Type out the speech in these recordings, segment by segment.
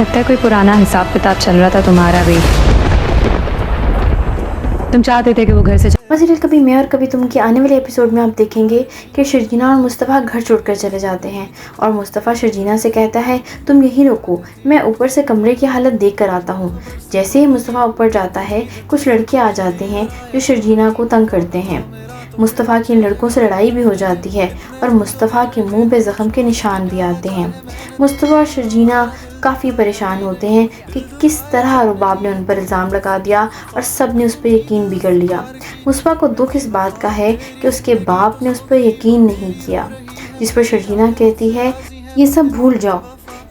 लगता है कोई पुराना हिसाब किताब चल रहा था तुम्हारा भी। तुम चाहते थे कि वो घर से सीरियल कभी मैं और कभी तुम के आने वाले एपिसोड में आप देखेंगे कि शर्जीना और मुस्तफ़ा घर छोड़कर चले जाते हैं और मुस्तफ़ा शर्जीना से कहता है तुम यहीं रुको, मैं ऊपर से कमरे की हालत देख कर आता हूँ। जैसे ही मुस्तफ़ा ऊपर जाता है कुछ लड़के आ जाते हैं जो शर्जीना को तंग करते हैं। मुस्तफ़ा की इन लड़कों से लड़ाई भी हो जाती है और मुस्तफ़ा के मुंह पे ज़ख्म के निशान भी आते हैं। मुस्तफ़ा और शर्जीना काफ़ी परेशान होते हैं कि किस तरह रुबाब ने उन पर इल्ज़ाम लगा दिया और सब ने उस पर यकीन भी कर लिया। मुस्तफ़ा को दुख इस बात का है कि उसके बाप ने उस पर यकीन नहीं किया, जिस पर शर्जीना कहती है ये सब भूल जाओ,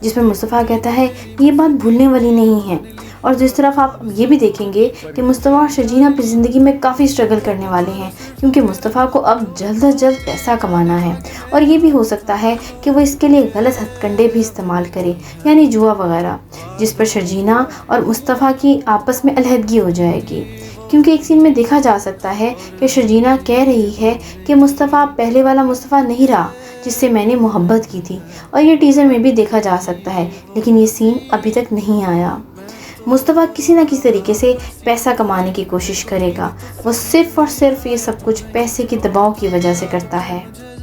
जिस पर मुस्तफ़ा कहता है ये बात भूलने वाली नहीं है। और जिस तरफ आप ये भी देखेंगे कि मुस्तफ़ा और शर्जीना अपनी ज़िंदगी में काफ़ी स्ट्रगल करने वाले हैं, क्योंकि मुस्तफ़ा को अब जल्द अज जल्द पैसा कमाना है और ये भी हो सकता है कि वो इसके लिए गलत हथकंडे भी इस्तेमाल करे, यानी जुआ वगैरह, जिस पर शर्जीना और मुस्तफ़ा की आपस में अलहदगी हो जाएगी। क्योंकि एक सीन में देखा जा सकता है कि शर्जीना कह रही है कि मुस्तफ़ा पहले वाला मुस्तफ़ा नहीं रहा जिससे मैंने मोहब्बत की थी, और ये टीज़र में भी देखा जा सकता है, लेकिन ये सीन अभी तक नहीं आया। मुस्तफ़ा किसी न किसी तरीके से पैसा कमाने की कोशिश करेगा, वो सिर्फ़ और सिर्फ ये सब कुछ पैसे के दबाव की वजह से करता है।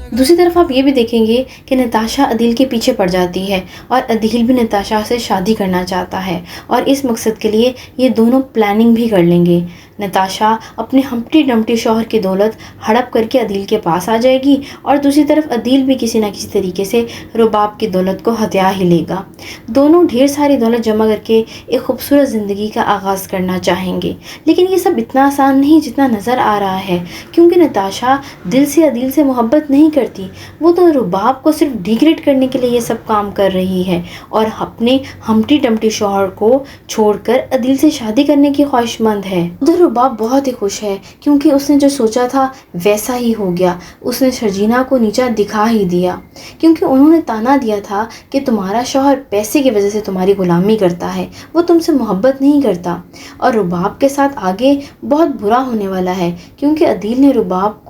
दूसरी तरफ आप ये भी देखेंगे कि नताशा अदील के पीछे पड़ जाती है और अदील भी नताशा से शादी करना चाहता है और इस मकसद के लिए ये दोनों प्लानिंग भी कर लेंगे। नताशा अपने हम्प्टी डम्प्टी शौहर की दौलत हड़प करके अदील के पास आ जाएगी और दूसरी तरफ अदील भी किसी न किसी तरीके से रुबाब की दौलत को हथिया ही लेगा। दोनों ढेर सारी दौलत जमा करके एक खूबसूरत ज़िंदगी का आगाज़ करना चाहेंगे, लेकिन ये सब इतना आसान नहीं जितना नज़र आ रहा है, क्योंकि नताशा दिल से अदील से मोहब्बत नहीं करती, वो तो रुबाब को सिर्फ डिग्रेड करने के लिए ये सब काम कर रही है और अपने हम्प्टी डम्प्टी शौहर को छोड़कर अदील से शादी करने की ख्वाहिशमंद है। उधर रुबाब बहुत ही खुश है क्योंकि उसने जो सोचा था वैसा ही हो गया। उसने शर्जीना को नीचा दिखा ही दिया, क्योंकि उन्होंने ताना दिया था कि तुम्हारा शौहर पैसे की वजह से तुम्हारी गुलामी करता है, वो तुमसे मोहब्बत नहीं करता। और रुबाब के साथ आगे बहुत बुरा होने वाला है, क्योंकि अदील ने रुबाब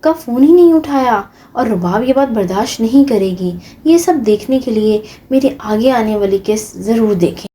का फ़ोन ही नहीं उठाया और रुबाब ये बात बर्दाश्त नहीं करेगी। ये सब देखने के लिए मेरे आगे आने वाली केस ज़रूर देखें।